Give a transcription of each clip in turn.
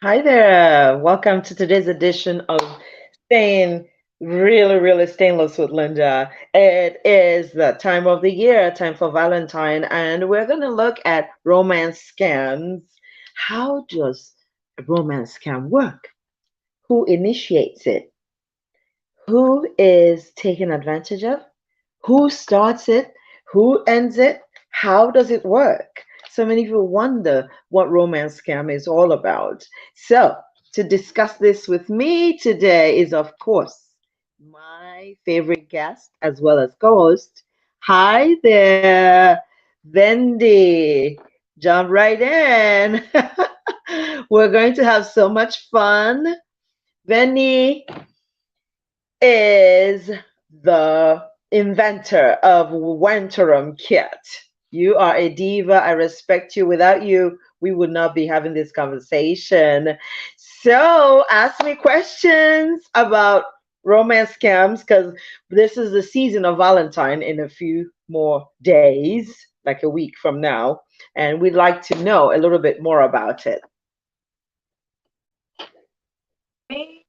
Hi there. Welcome to today's edition of Staying Really Stainless with Linda. It is the time of the year, time for Valentine, and we're going to look at romance scams. How does a romance scam work? Who initiates it? Who is taken advantage of? Who starts it? Who ends it? How does it work? So many people wonder what romance scam is all about. So, to discuss this with me today is, of course, my favorite guest as well as co host. Hi there, Wendy. Jump right in. We're going to have so much fun. Wendy, is the inventor of Wentorum Kit. You are a diva. I respect you. Without you, we would not be having this conversation. So ask me questions about romance scams because this is the season of Valentine in a few more days, like a week from now. And we'd like to know a little bit more about it. Me?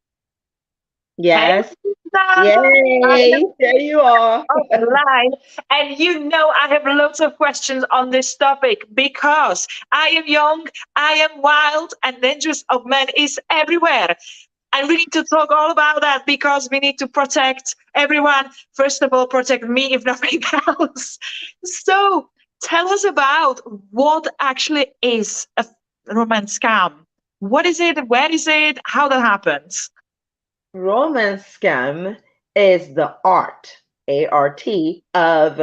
Hey, Yes. Linda. I Yay. am There you are. online, and I have lots of questions on this topic because I am young, I am wild, and dangerous of men is everywhere. And we need to talk all about that because we need to protect everyone. First of all, protect me if nothing else. So tell us about what actually is a romance scam. What is it? Where is it? How that happens? Romance scam is the art, of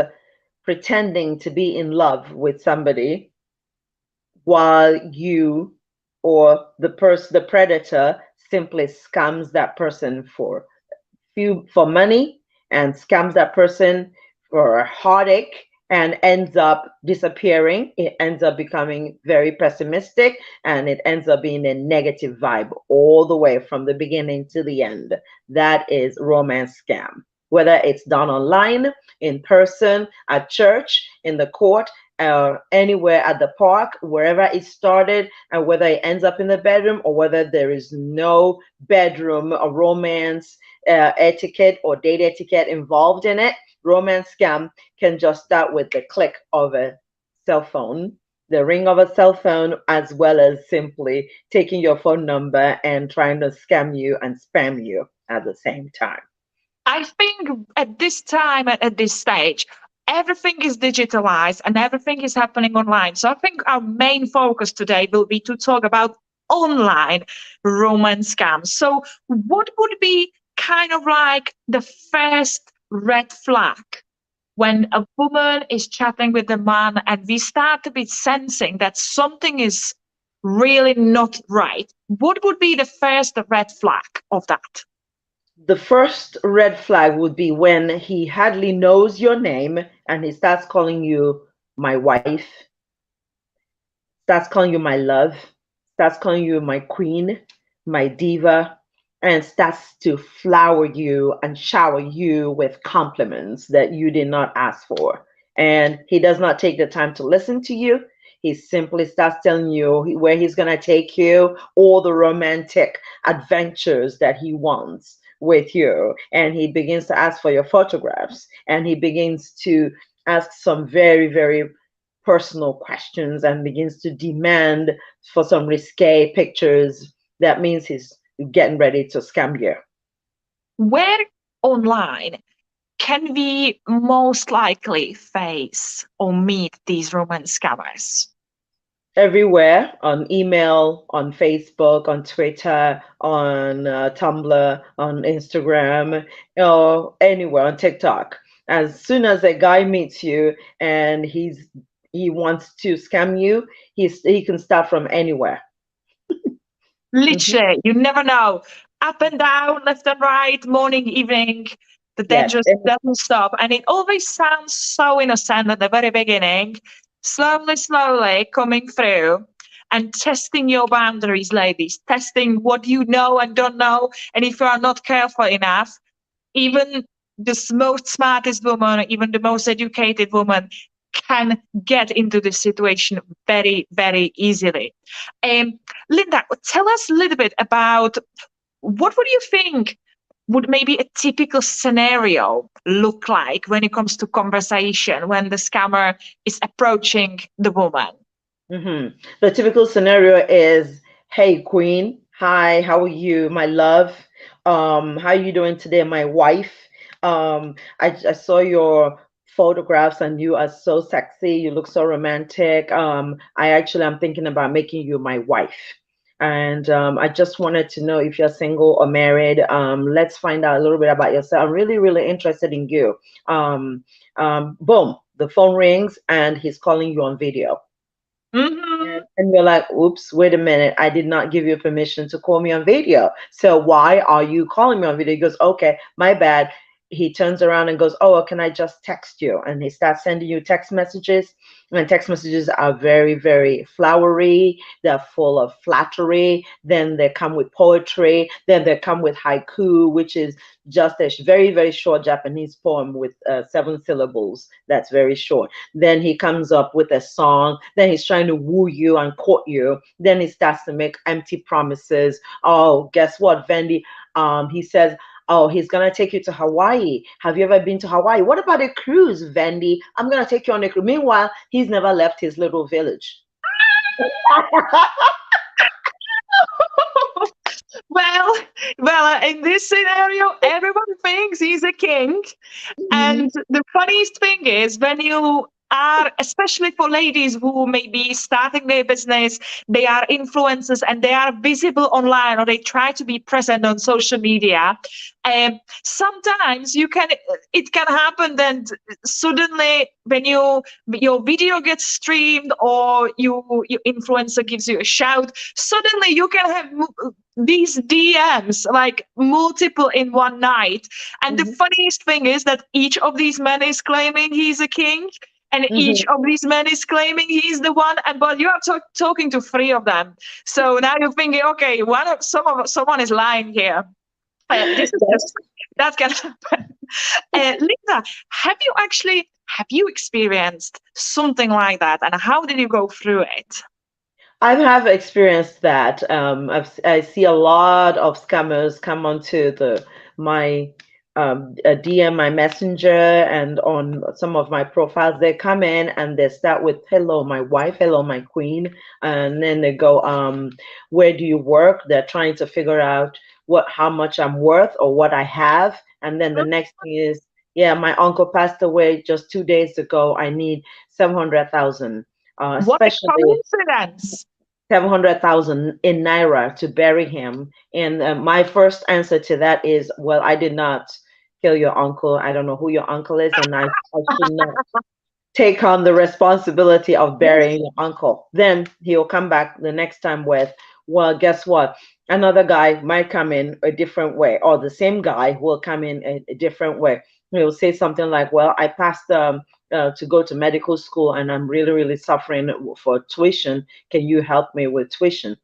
pretending to be in love with somebody while you or the predator simply scams that person for money and scams that person for a heartache and ends up disappearing. It ends up becoming very pessimistic and it ends up being a negative vibe all the way from the beginning to the end. That is romance scam. Whether it's done online, in person, at church, in the court, anywhere at the park, wherever it started, and whether it ends up in the bedroom or whether there is no bedroom or romance etiquette or date etiquette involved in it. Romance scam can just start with the click of a cell phone, the ring of a cell phone, as well as simply taking your phone number and trying to scam you and spam you at the same time. I think at this time, at this stage, everything is digitalized and everything is happening online. So I think our main focus today will be to talk about online romance scams. So, what would be kind of like the first red flag when a woman is chatting with a man and we start to be sensing that something is really not right? What would be the first red flag of that? The first red flag would be when he hardly knows your name and he starts calling you my wife, starts calling you my love, starts calling you my queen, my diva, and starts to flower you and shower you with compliments that you did not ask for. And he does not take the time to listen to you. He simply starts telling you where he's going to take you, all the romantic adventures that he wants with you. And he begins to ask for your photographs and he begins to ask some very personal questions and begins to demand for some risque pictures, that means he's getting ready to scam you. Where online can we most likely face or meet these romance scammers? Everywhere on email, on Facebook, on Twitter, on Tumblr, on Instagram, or anywhere on TikTok. As soon as a guy meets you and he wants to scam you, he can start from anywhere. Mhm. Literally, you never know. Up and down, left and right, morning, evening. The Yes. danger doesn't stop. And it always sounds so innocent at the very beginning, slowly coming through and testing your boundaries, ladies, testing what you know and don't know. And if you are not careful enough, even the most smartest woman, even the most educated woman can get into this situation very, very easily. Linda, tell us a little bit about what would you think would maybe a typical scenario look like when it comes to conversation when the scammer is approaching the woman? The typical scenario is, hey, Queen, hi, how are you, my love? How are you doing today, my wife? I saw your photographs and you are so sexy. You look so romantic. I'm thinking about making you my wife. And I just wanted to know if you're single or married. Let's find out a little bit about yourself. I'm really, really interested in you. Boom, the phone rings and he's calling you on video. And you're like, oops, wait a minute. I did not give you permission to call me on video. So why are you calling me on video? He goes, okay, my bad. He turns around and goes, oh, can I just text you? And he starts sending you text messages. And text messages are very, very flowery. They're full of flattery. Then they come with poetry. Then they come with haiku, which is just a very, very short Japanese poem with 7 syllables. That's very short. Then he comes up with a song. Then he's trying to woo you and court you. Then he starts to make empty promises. Oh, guess what, Vendi? He says, oh, he's going to take you to Hawaii. Have you ever been to Hawaii? What about a cruise, Vendi? I'm going to take you on a cruise. Meanwhile, he's never left his little village. Well, in this scenario, everyone thinks he's a king. And the funniest thing is when you are, especially for ladies who may be starting their business, they are influencers and they are visible online or they try to be present on social media. Sometimes it can happen that suddenly when your video gets streamed or your influencer gives you a shout, suddenly you can have these DMs, like multiple in one night. And the funniest thing is that each of these men is claiming he's a king. And each of these men is claiming he's the one, but you are talking to 3 of them. So now you're thinking, okay, someone is lying here. That can happen. Linda, have you experienced something like that, and how did you go through it? I have experienced that. I see a lot of scammers come onto my DM, my messenger, and on some of my profiles. They come in and they start with, hello, my wife, hello, my queen. And then they go, where do you work? They're trying to figure out how much I'm worth or what I have. And then the next thing is, yeah, my uncle passed away just 2 days ago. I need 700,000. What a coincidence. 700,000 in Naira to bury him. And my first answer to that is, well, I did not kill your uncle. I don't know who your uncle is, and I should not take on the responsibility of burying your uncle. Then he'll come back the next time with, well, guess what? Another guy might come in a different way, or the same guy will come in a different way. He'll say something like, well, I passed to go to medical school and I'm really, really suffering for tuition. Can you help me with tuition?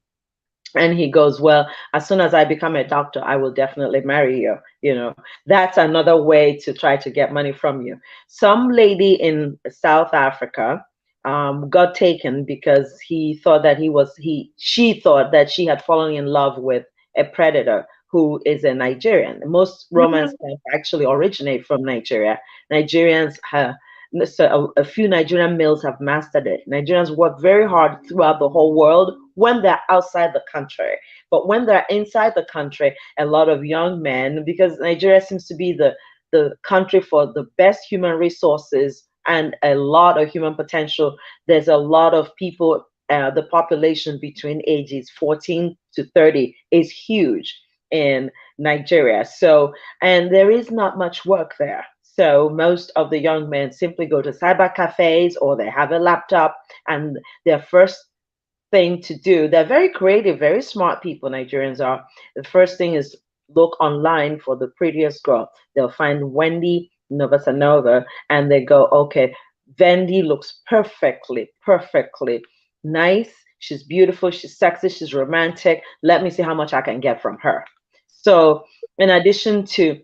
And he goes, well, as soon as I become a doctor, I will definitely marry you. You know, that's another way to try to get money from you. Some lady in South Africa got taken because she thought that she had fallen in love with a predator who is a Nigerian. Most romance scams actually originate from Nigeria. Nigerians have, so a few Nigerian males have mastered it. Nigerians work very hard throughout the whole world when they're outside the country. But when they're inside the country, a lot of young men, because Nigeria seems to be the country for the best human resources and a lot of human potential, there's a lot of people, the population between ages 14 to 30 is huge in Nigeria. So, and there is not much work there. So most of the young men simply go to cyber cafes or they have a laptop, and their first thing to do, they're very creative, very smart people, Nigerians are. The first thing is look online for the prettiest girl. They'll find Wendy Novasanova and they go, okay, Wendy looks perfectly nice. She's beautiful, she's sexy, she's romantic. Let me see how much I can get from her. So in addition to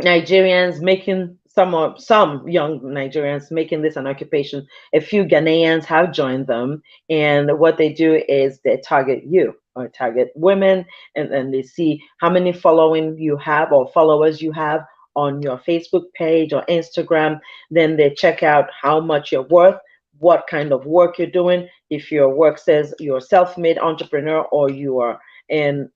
Nigerians making some young Nigerians making this an occupation. A few Ghanaians have joined them, and what they do is they target you or target women, and then they see how many following you have or followers you have on your Facebook page or Instagram. Then they check out how much you're worth, what kind of work you're doing. If your work says you're a self-made entrepreneur or you are in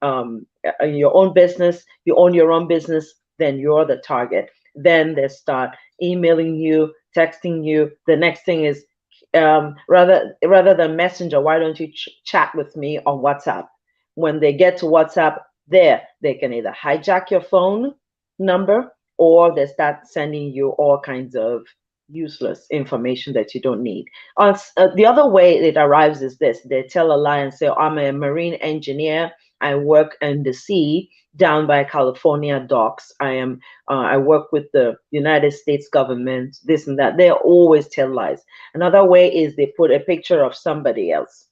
your own business, you own your own business, then you're the target. Then they start emailing you, texting you. The next thing is rather than Messenger, why don't you chat with me on WhatsApp? When they get to WhatsApp, there they can either hijack your phone number or they start sending you all kinds of useless information that you don't need. The other way it arrives is this: they tell a lie and say, I'm a marine engineer. I work in the sea down by California docks. I work with the United States government, this and that. They always tell lies. Another way is they put a picture of somebody else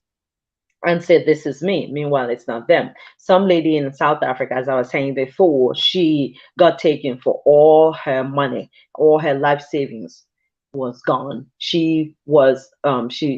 and say, this is me. Meanwhile, it's not them. Some lady in South Africa, as I was saying before, she got taken for all her money, all her life savings was gone. She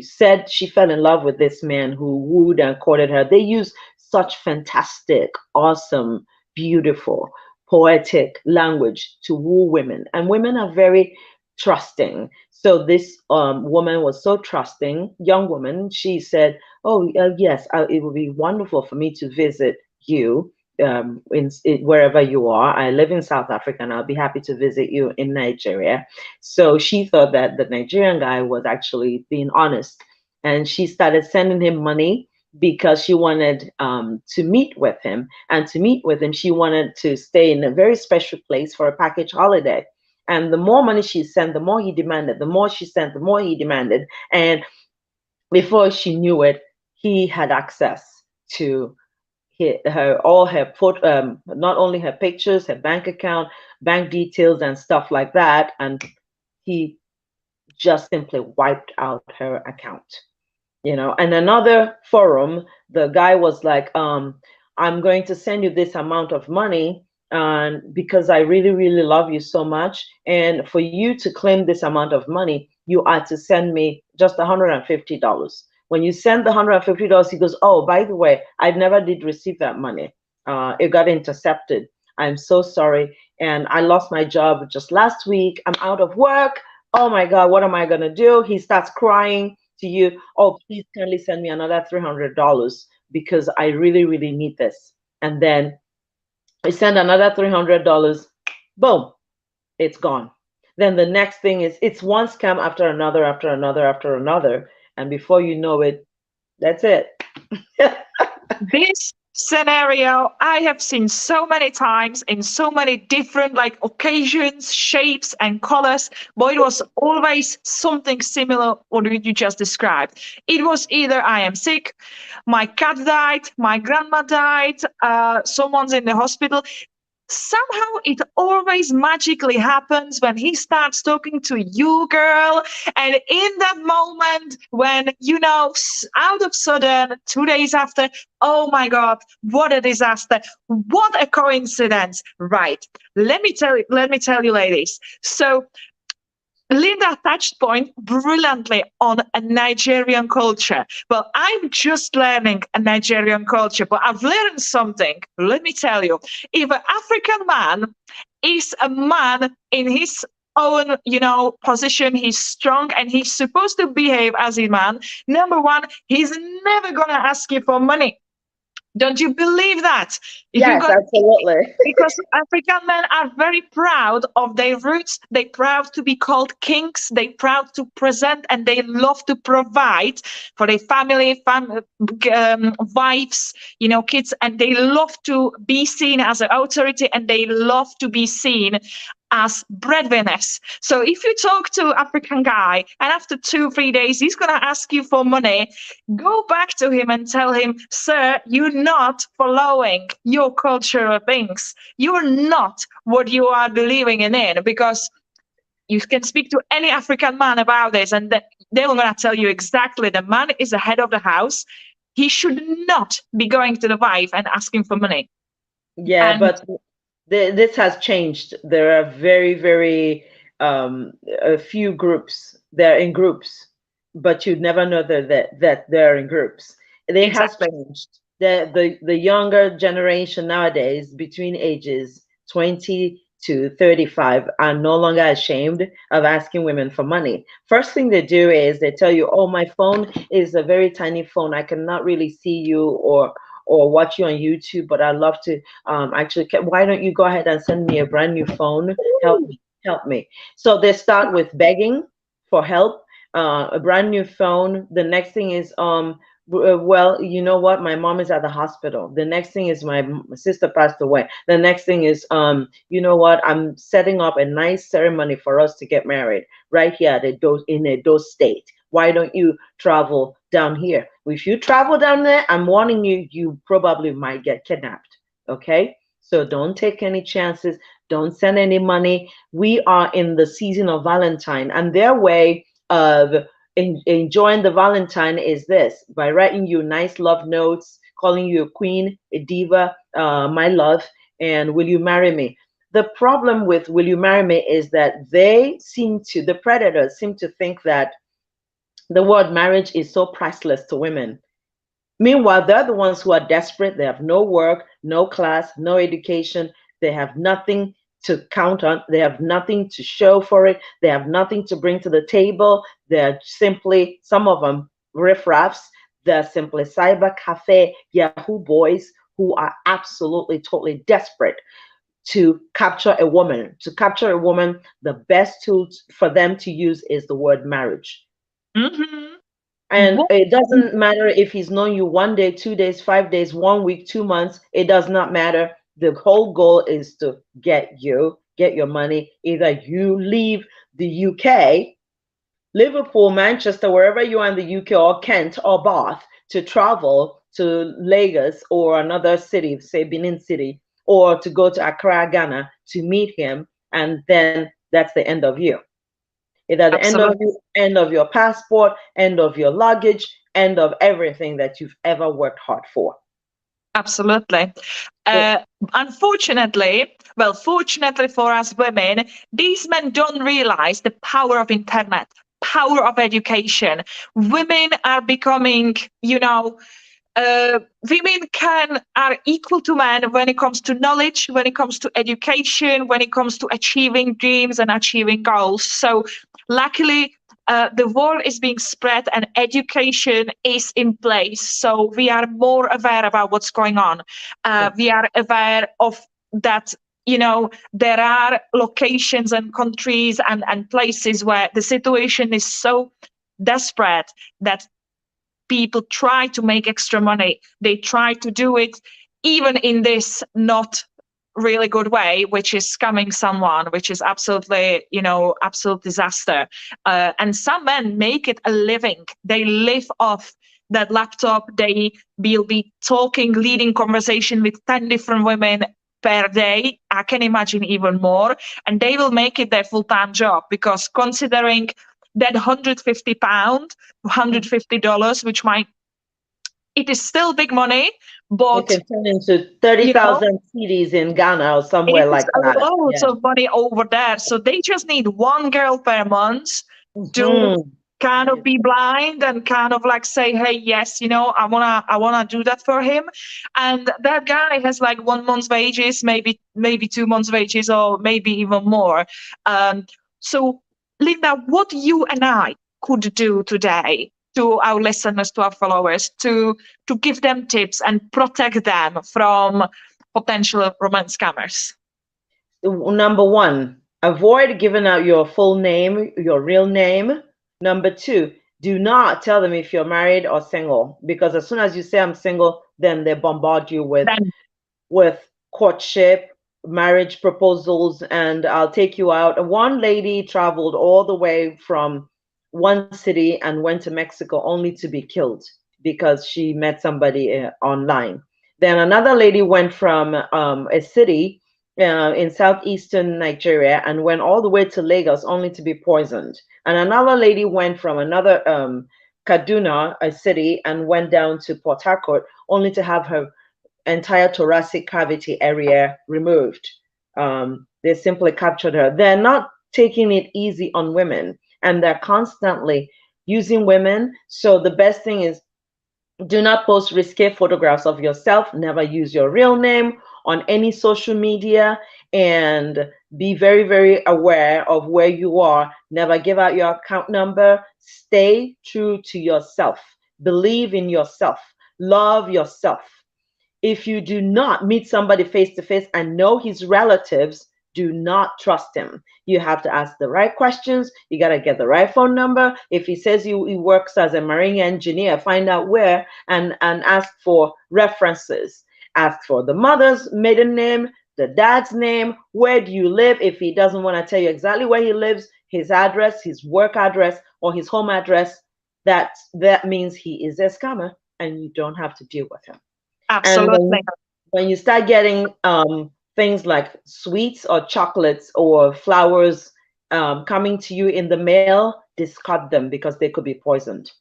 said she fell in love with this man who wooed and courted her. They use such fantastic, awesome, beautiful, poetic language to woo women, and women are very trusting. So this woman was so trusting, young woman. She said, oh, yes, it would be wonderful for me to visit you wherever you are. I live in South Africa and I'll be happy to visit you in Nigeria. So she thought that the Nigerian guy was actually being honest, and she started sending him money because she wanted to meet with him. And to meet with him, she wanted to stay in a very special place for a package holiday. And the more money she sent, the more he demanded. The more she sent, the more he demanded. And before she knew it, he had access to all her not only her pictures, her bank account, bank details, and stuff like that. And he just simply wiped out her account. And another forum, the guy was like, I'm going to send you this amount of money, and because I really, really love you so much, and for you to claim this amount of money, you are to send me just $150. When you send the $150, he goes, oh, by the way, I never did receive that money. It got intercepted. I'm so sorry. And I lost my job just last week. I'm out of work. Oh my God, what am I going to do? He starts crying to you. Oh, please kindly send me another $300 because I really, really need this. And then I send another $300. Boom, it's gone. Then the next thing is, it's one scam after another, after another, after another. And before you know it, that's it. This scenario I have seen so many times in so many different occasions, shapes and colors, but it was always something similar what you just described. It was either I am sick, my cat died, my grandma died, someone's in the hospital. Somehow it always magically happens when he starts talking to you, girl. And in that moment when, out of sudden, 2 days after, oh my God, what a disaster. What a coincidence. Right. Let me tell you, ladies. So Linda touched point brilliantly on a Nigerian culture. Well, I'm just learning a Nigerian culture, but I've learned something. Let me tell you, if an African man is a man in his own, position, he's strong and he's supposed to behave as a man. Number one, he's never going to ask you for money. Don't you believe that? Yes, absolutely. Because African men are very proud of their roots. They're proud to be called kings. They're proud to present, and they love to provide for their family, wives, kids, and they love to be seen as an authority, and they love to be seen as breadwinners. So if you talk to African guy and after 2-3 days he's going to ask you for money, go back to him and tell him, sir, you're not following your cultural things. You're not what you are believing in, because you can speak to any African man about this and they're going to tell you exactly the man is the head of the house. He should not be going to the wife and asking for money. Yeah, but this has changed. There are very, very a few groups. They're in groups, but you'd never know that they're in groups. They has Exactly. changed. The younger generation nowadays, between ages 20 to 35, are no longer ashamed of asking women for money. First thing they do is they tell you, "Oh, my phone is a very tiny phone. I cannot really see you or watch you on YouTube, but I'd love to actually. Why don't you go ahead and send me a brand new phone? Help me, help me." So they start with begging for help, a brand new phone. The next thing is, well, you know what? My mom is at the hospital. The next thing is my sister passed away. The next thing is, you know what? I'm setting up a nice ceremony for us to get married right here at in a dose state. Why don't you travel down here? If you travel down there, I'm warning you, you probably might get kidnapped. Okay? So don't take any chances. Don't send any money. We are in the season of Valentine, and their way of enjoying the Valentine is this: by writing you nice love notes, calling you a queen, a diva, my love, and will you marry me? The problem with will you marry me is that the predators seem to think that the word marriage is so priceless to women. Meanwhile, they're the ones who are desperate. They have no work, no class, no education. They have nothing to count on. They have nothing to show for it. They have nothing to bring to the table. They're simply, some of them, riffraffs. They're simply cyber cafe Yahoo boys who are absolutely, totally desperate to capture a woman. To capture a woman, the best tool for them to use is the word marriage. Mm-hmm. And it doesn't matter if he's known you 1 day, 2 days, 5 days, 1 week, 2 months. It does not matter. The whole goal is to get your money. Either you leave the UK, Liverpool, Manchester, wherever you are in the UK, or Kent or Bath, to travel to Lagos or another city, say Benin City, or to go to Accra, Ghana to meet him. And then that's the end of you. Either the Absolutely. end of your passport, end of your luggage, end of everything that you've ever worked hard for. Absolutely. Yeah. Unfortunately, well, fortunately for us women, these men don't realize the power of internet, power of education. Women are becoming, women are equal to men when it comes to knowledge, when it comes to education, when it comes to achieving dreams and achieving goals. So luckily, the word is being spread and education is in place. So we are more aware about what's going on. We are aware of that. There are locations and countries and places where the situation is so desperate that people try to make extra money. They try to do it even in this not really good way, which is scamming someone, which is absolutely, absolute disaster. And some men make it a living. They live off that laptop. They will be talking, leading conversation with 10 different women per day. I can imagine even more. And they will make it their full-time job, because considering that £150, $150, which it is still big money, but it can turn into 30,000 CDs in Ghana or somewhere it is like a that. lot Yeah. of money over there. So they just need one girl per month to kind of be blind and kind of like say, hey, yes, I wanna do that for him. And that guy has like 1 month's wages, maybe 2 months wages, or maybe even more. So Linda, what you and I could do today to our listeners, to our followers, to give them tips and protect them from potential romance scammers? Number one, avoid giving out your full name, your real name. Number two, do not tell them if you're married or single, because as soon as you say I'm single, then they bombard you with courtship, marriage proposals, and I'll take you out. One lady traveled all the way from one city and went to Mexico only to be killed because she met somebody online. Then another lady went from a city in southeastern Nigeria and went all the way to Lagos only to be poisoned. And another lady went from another Kaduna, a city, and went down to Port Harcourt only to have her entire thoracic cavity area removed. They simply captured her. They're not taking it easy on women, and they're constantly using women. So the best thing is, do not post risque photographs of yourself. Never use your real name on any social media, and be very, very aware of where you are. Never give out your account number. Stay true to yourself. Believe in yourself. Love yourself. If you do not meet somebody face to face and know his relatives, do not trust him. You have to ask the right questions. You got to get the right phone number. If he says he works as a marine engineer, find out where, and ask for references. Ask for the mother's maiden name, the dad's name, where do you live. If he doesn't want to tell you exactly where he lives, his address, his work address, or his home address, that means he is a scammer, and you don't have to deal with him. And Absolutely. when you start getting things like sweets or chocolates or flowers coming to you in the mail, discard them because they could be poisoned.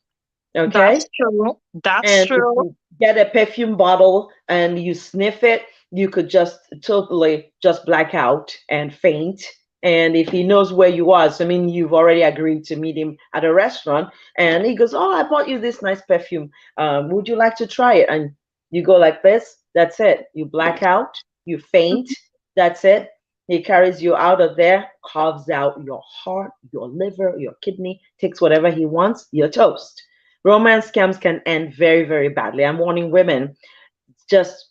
Okay? That's true. That's And if true. you get a perfume bottle and you sniff it, you could just totally just black out and faint. And if he knows where you are, so I mean, you've already agreed to meet him at a restaurant, and he goes, "Oh, I bought you this nice perfume. Would you like to try it?" And you go like this. That's it. You black out. You faint. That's it. He carries you out of there, carves out your heart, your liver, your kidney, takes whatever he wants. You're toast. Romance scams can end very, very badly. I'm warning women. Just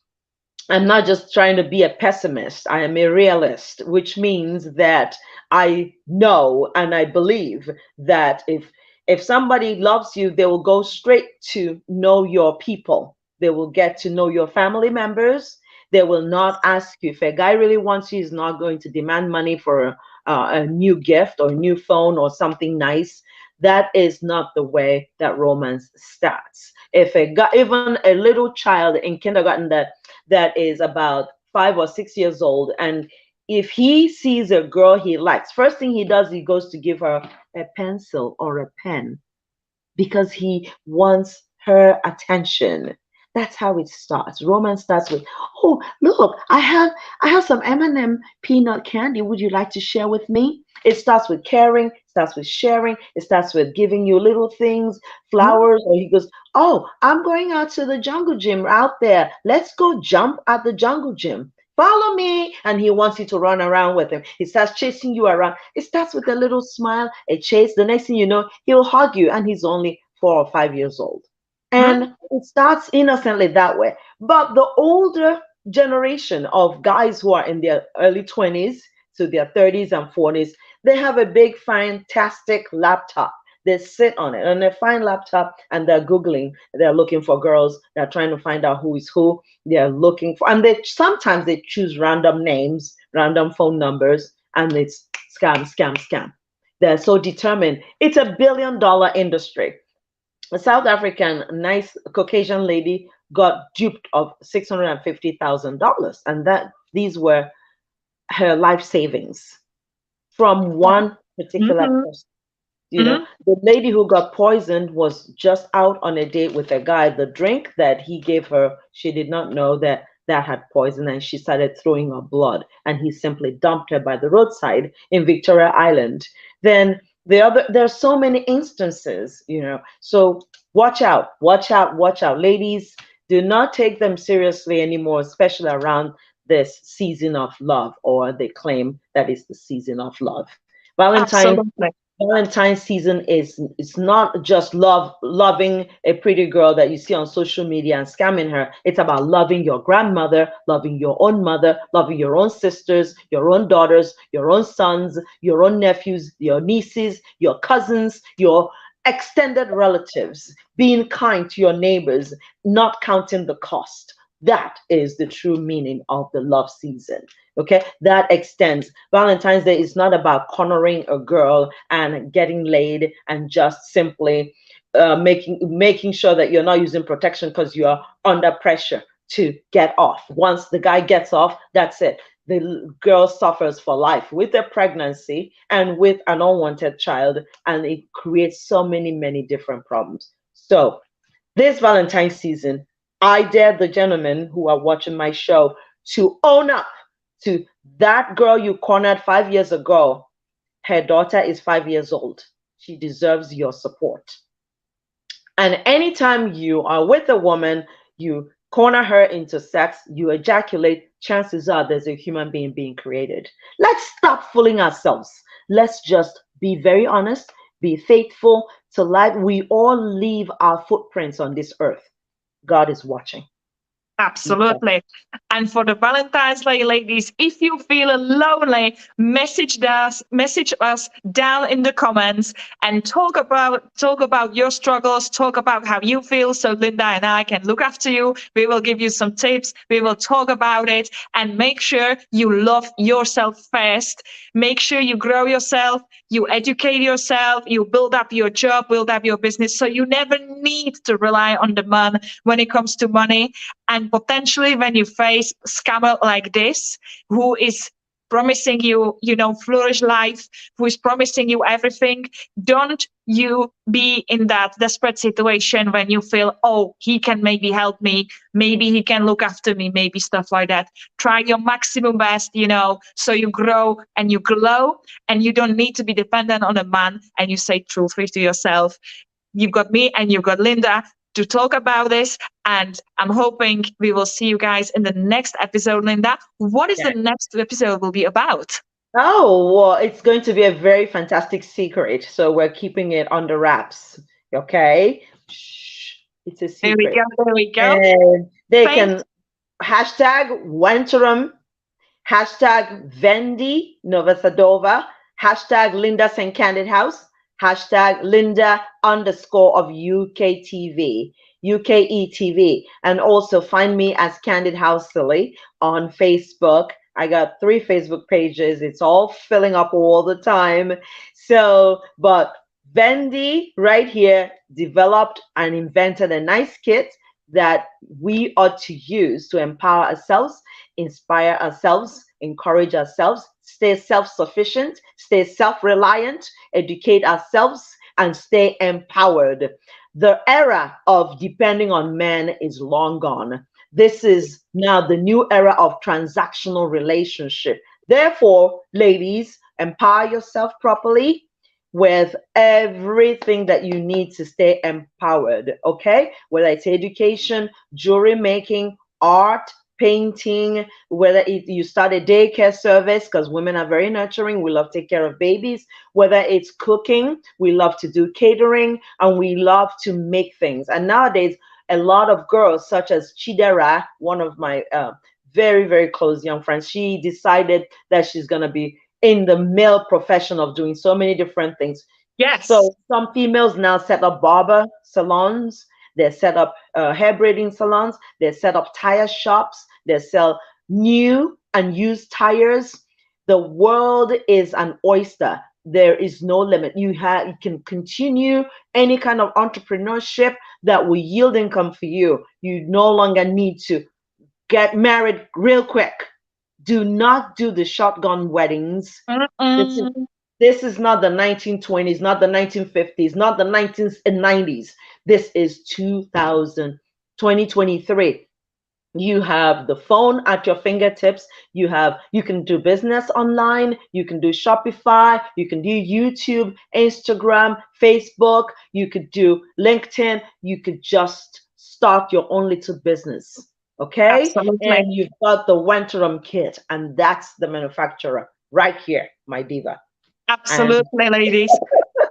I'm not just trying to be a pessimist. I am a realist, which means that I know and I believe that if somebody loves you, they will go straight to know your people. They will get to know your family members. They will not ask you. If a guy really wants you, he's not going to demand money for a new gift or a new phone or something nice. That is not the way that romance starts. If a guy, even a little child in kindergarten that is about 5 or 6 years old, and if he sees a girl he likes, first thing he does, he goes to give her a pencil or a pen because he wants her attention. That's how it starts. Romance starts with, "Oh, look, I have some M&M peanut candy. Would you like to share with me?" It starts with caring, it starts with sharing, it starts with giving you little things, flowers, or he goes, "Oh, I'm going out to the jungle gym out there. Let's go jump at the jungle gym. Follow me." And he wants you to run around with him. He starts chasing you around. It starts with a little smile, a chase. The next thing you know, he'll hug you, and he's only 4 or 5 years old. Mhm. And it starts innocently that way. But the older generation of guys who are in their early 20s to their 30s and 40s, they have a big, fantastic laptop. They sit on it on a fine laptop and they're Googling. They're looking for girls. They're trying to find out who is who. They're looking for, and they sometimes they choose random names, random phone numbers, and it's scam, scam, scam. They're so determined. It's a $1 billion industry. A South African nice Caucasian lady got duped of $650,000, and that these were her life savings from one particular Mhm. person. You know, Mhm. the lady who got poisoned was just out on a date with a guy. The drink that he gave her, she did not know that that had poison, and she started throwing up blood, and he simply dumped her by the roadside in Victoria Island. Then there are so many instances, so watch out, watch out, watch out. Ladies, do not take them seriously anymore, especially around this season of love, or they claim that it's the season of love. Valentine's Absolutely. Valentine's season is it's not just loving a pretty girl that you see on social media and scamming her. It's about loving your grandmother, loving your own mother, loving your own sisters, your own daughters, your own sons, your own nephews, your nieces, your cousins, your extended relatives, being kind to your neighbors, not counting the cost. That is the true meaning of the love season. Okay, that extends. Valentine's Day is not about cornering a girl and getting laid and just simply making sure that you're not using protection because you're under pressure to get off. Once the guy gets off, that's it. The girl suffers for life with a pregnancy and with an unwanted child, and it creates so many, many different problems. So this Valentine's season, I dare the gentlemen who are watching my show to own up to that girl you cornered 5 years ago. Her daughter is 5 years old. She deserves your support. And anytime you are with a woman, you corner her into sex, you ejaculate, chances are there's a human being being created. Let's stop fooling ourselves. Let's just be very honest, be faithful to life. We all leave our footprints on this earth. God is watching. Absolutely. And for the Valentine's Day ladies, if you feel lonely, message us down in the comments and talk about your struggles, talk about how you feel, so Linda and I can look after you. We will give you some tips. We will talk about it, and make sure you love yourself first. Make sure you grow yourself, you educate yourself, you build up your job, build up your business, so you never need to rely on the man when it comes to money. And potentially when you face a scammer like this, who is promising you, flourish life, who is promising you everything, don't you be in that desperate situation when you feel, oh, he can maybe help me, maybe he can look after me, maybe stuff like that. Try your maximum best, so you grow and you glow, and you don't need to be dependent on a man, and you say truthfully to yourself, you've got me and you've got Linda to talk about this. And I'm hoping we will see you guys in the next episode. Linda, what is the next episode will be about? Oh, well, it's going to be a very fantastic secret. So we're keeping it under wraps. Okay? Shh, it's a secret. There we go. And they can hashtag Wenturum, hashtag Vendi Novosadova, hashtag Linda St. Candid House, hashtag Linda _ of UKTV, UKETV. And also find me as Candid House Silly on Facebook. I got 3 Facebook pages. It's all filling up all the time. So, but Vendi right here developed and invented a nice kit that we ought to use to empower ourselves, inspire ourselves, encourage ourselves, stay self-sufficient, stay self-reliant, educate ourselves, and stay empowered. The era of depending on men is long gone. This is now the new era of transactional relationship. Therefore, ladies, empower yourself properly with everything that you need to stay empowered, okay? Whether it's education, jewelry making, art, painting, whether you start a daycare service, because women are very nurturing, we love to take care of babies, whether it's cooking, we love to do catering, and we love to make things. And nowadays, a lot of girls, such as Chidera, one of my very, very close young friends, she decided that she's going to be in the male profession of doing so many different things. Yes. So some females now set up barber salons, they set up hair braiding salons, they set up tire shops, they sell new and used tires. The world is an oyster. There is no limit. You can continue any kind of entrepreneurship that will yield income for you. You no longer need to get married real quick. Do not do the shotgun weddings. This is not the 1920s, not the 1950s, not the 1990s. This is 2023. You have the phone at your fingertips. You can do business online. You can do Shopify. You can do YouTube, Instagram, Facebook. You could do LinkedIn. You could just start your own little business. Okay? Absolutely. And you've got the Wenturum kit, and that's the manufacturer right here, my diva. Absolutely, ladies.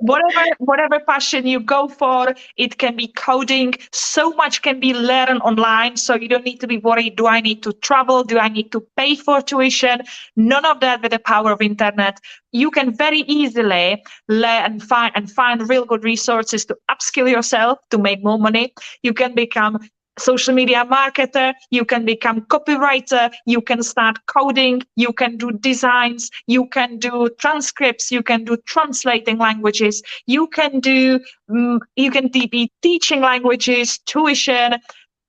Whatever passion you go for, it can be coding. So much can be learned online, so you don't need to be worried. Do I need to travel? Do I need to pay for tuition? None of that with the power of internet. You can very easily learn and find real good resources to upskill yourself to make more money. You can become social media marketer, you can become copywriter, you can start coding, you can do designs, you can do transcripts, you can do translating languages, you can be teaching languages, tuition,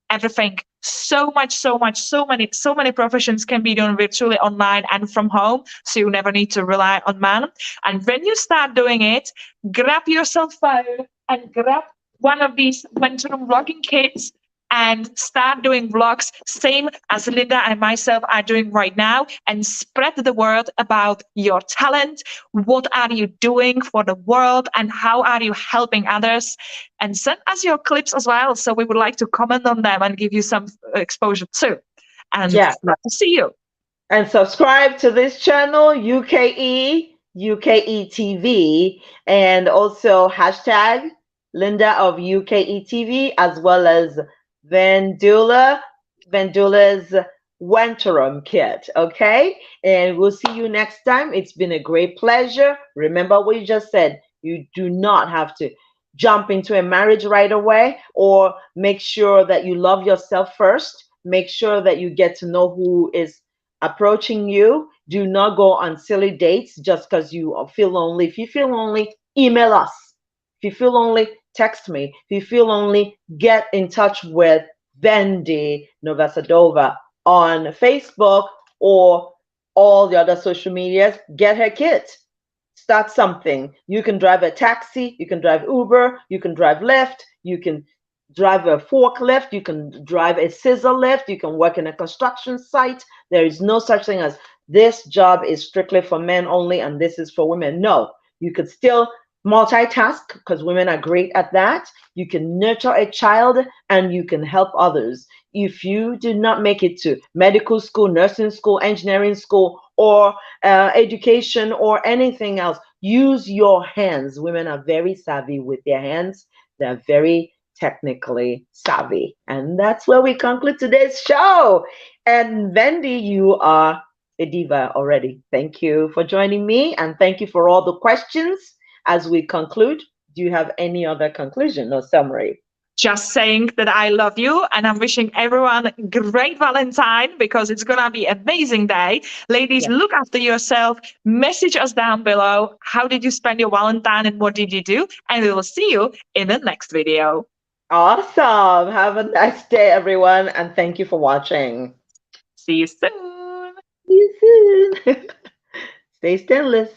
everything. So many professions can be done virtually online and from home, so you never need to rely on man. And when you start doing it, grab yourself phone and grab one of these Wenturum vlogging kits. and start doing vlogs, same as Linda and myself are doing right now, and spread the word about your talent. What are you doing for the world and how are you helping others? And send us your clips as well. So we would like to comment on them and give you some exposure too. And Yeah. glad to see you. And subscribe to this channel, UKE TV, and also hashtag Linda of UKE TV, as well as Vendula's Wentorum Kit. Okay, and we'll see you next time. It's been a great pleasure. Remember what you just said. You do not have to jump into a marriage right away, or make sure that you love yourself first. Make sure that you get to know who is approaching you. Do not go on silly dates just because you feel lonely. If you feel lonely, email us. If you feel lonely, text me. If you feel lonely, get in touch with Vendi Novosadova on Facebook or all the other social medias. Get her kit. Start something. You can drive a taxi, you can drive Uber, you can drive Lyft, you can drive a forklift, you can drive a scissor lift, you can work in a construction site. There is no such thing as this job is strictly for men only and this is for women. No, you could still multitask because women are great at that. You can nurture a child and you can help others. If you did not make it to medical school, nursing school, engineering school, or education or anything else, use your hands. Women are very savvy with their hands. They're very technically savvy. And that's where we conclude today's show. And Vendi, you are a diva already. Thank you for joining me, and thank you for all the questions. As we conclude, do you have any other conclusion or summary? Just saying that I love you and I'm wishing everyone a great Valentine because it's going to be an amazing day. Ladies, look after yourself. Message us down below. How did you spend your Valentine and what did you do? And we will see you in the next video. Awesome. Have a nice day, everyone. And thank you for watching. See you soon. See you soon. Stay stainless.